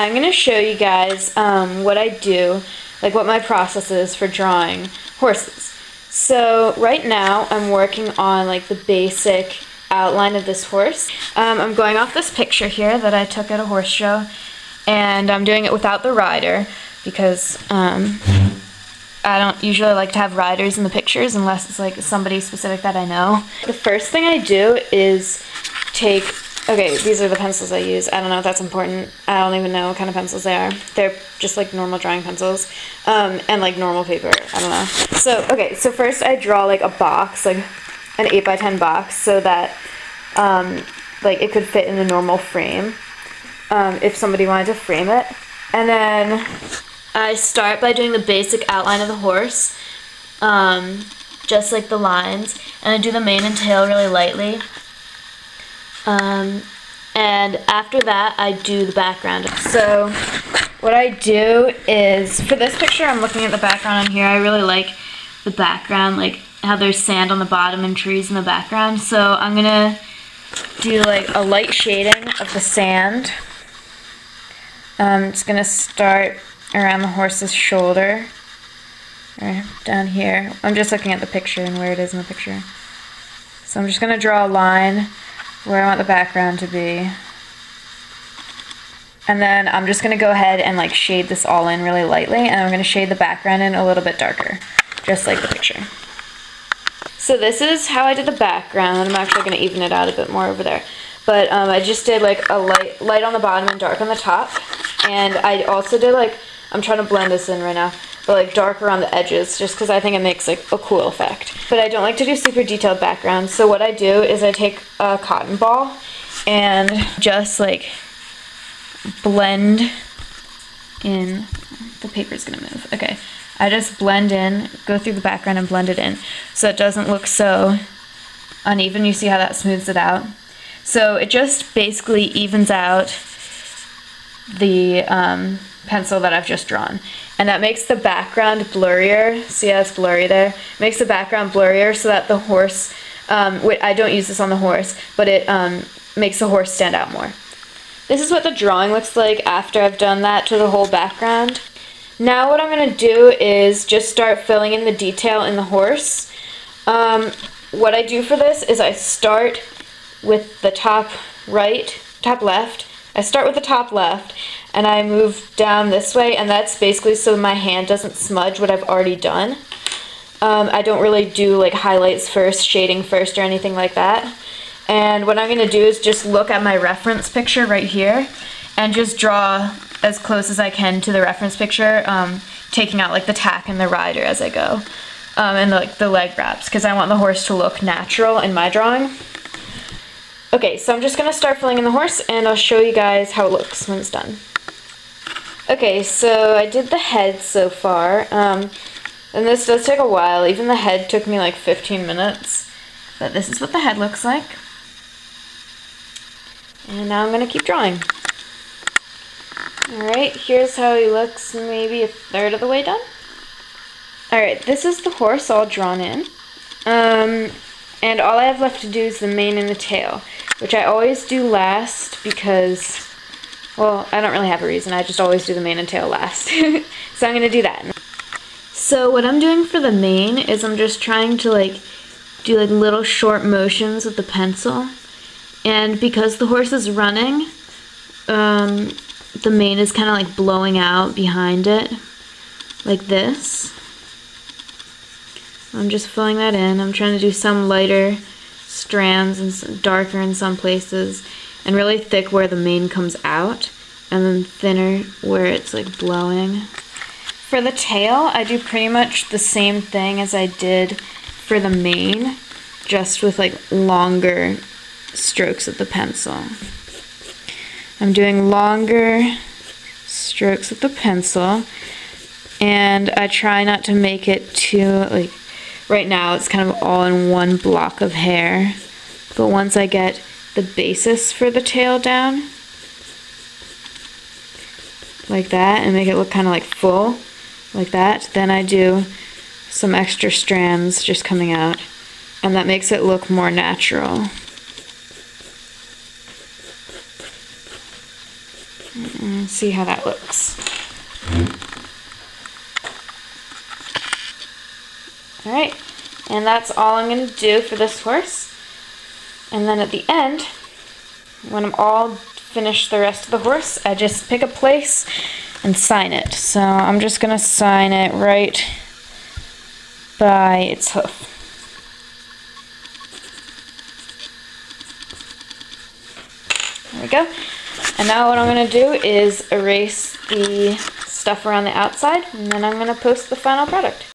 I'm going to show you guys what I do, like what my process is for drawing horses. So right now I'm working on like the basic outline of this horse. I'm going off this picture here that I took at a horse show, and I'm doing it without the rider because I don't usually like to have riders in the pictures unless it's like somebody specific that I know. The first thing I do is take, okay, these are the pencils I use. I don't know if that's important. I don't even know what kind of pencils they are. They're just like normal drawing pencils, and like normal paper. I don't know. So, okay, so first I draw like a box, like an 8x10 box, so that like it could fit in a normal frame if somebody wanted to frame it. And then I start by doing the basic outline of the horse, just like the lines, and I do the mane and tail really lightly. And after that, I do the background. So what I do is, for this picture, I'm looking at the background on here. I really like the background, like how there's sand on the bottom and trees in the background. So I'm gonna do like a light shading of the sand. I'm just gonna start around the horse's shoulder, or down here. I'm just looking at the picture and where it is in the picture. So I'm just gonna draw a line where I want the background to be. And then I'm just going to go ahead and like shade this all in really lightly, and I'm going to shade the background in a little bit darker, just like the picture. So this is how I did the background. I'm actually going to even it out a bit more over there. But I just did like a light on the bottom and dark on the top. And I also did like, I'm trying to blend this in right now, but like dark around the edges, just because I think it makes like a cool effect. But I don't like to do super detailed backgrounds, so what I do is I take a cotton ball and just like blend in. The paper's gonna move. Okay, I just blend in, go through the background and blend it in, so it doesn't look so uneven. You see how that smooths it out? So it just basically evens out the pencil that I've just drawn, and that makes the background blurrier. See how it's blurry there? Makes the background blurrier so that the horse, I don't use this on the horse, but it makes the horse stand out more. This is what the drawing looks like after I've done that to the whole background. Now what I'm going to do is just start filling in the detail in the horse. What I do for this is I start with the top left. I start with the top left, and I move down this way, and that's basically so my hand doesn't smudge what I've already done. I don't really do like highlights first, shading first, or anything like that. And what I'm going to do is just look at my reference picture right here, and just draw as close as I can to the reference picture, taking out like the tack and the rider as I go, and like the leg wraps, because I want the horse to look natural in my drawing. Okay, so I'm just going to start filling in the horse, and I'll show you guys how it looks when it's done. Okay, so I did the head so far, and this does take a while. Even the head took me like 15 minutes, but this is what the head looks like. And now I'm going to keep drawing. Alright, here's how he looks maybe a third of the way done. Alright, this is the horse all drawn in. And all I have left to do is the mane and the tail, which I always do last because, well, I don't really have a reason. I just always do the mane and tail last. So I'm going to do that. So what I'm doing for the mane is I'm just trying to like do like little short motions with the pencil. And because the horse is running, the mane is kind of like blowing out behind it, like this. I'm just filling that in. I'm trying to do some lighter strands and some darker in some places, and really thick where the mane comes out, and then thinner where it's like blowing. For the tail, I do pretty much the same thing as I did for the mane, just with like longer strokes of the pencil. I'm doing longer strokes with the pencil, and I try not to make it too, like, right now it's kind of all in one block of hair, but once I get the basis for the tail down, like that, and make it look kind of like full, like that, then I do some extra strands just coming out, and that makes it look more natural. and see how that looks. Alright, and that's all I'm going to do for this horse. And then at the end, when I'm all finished the rest of the horse, I just pick a place and sign it. So I'm just going to sign it right by its hoof. There we go. And now what I'm going to do is erase the stuff around the outside, and then I'm going to post the final product.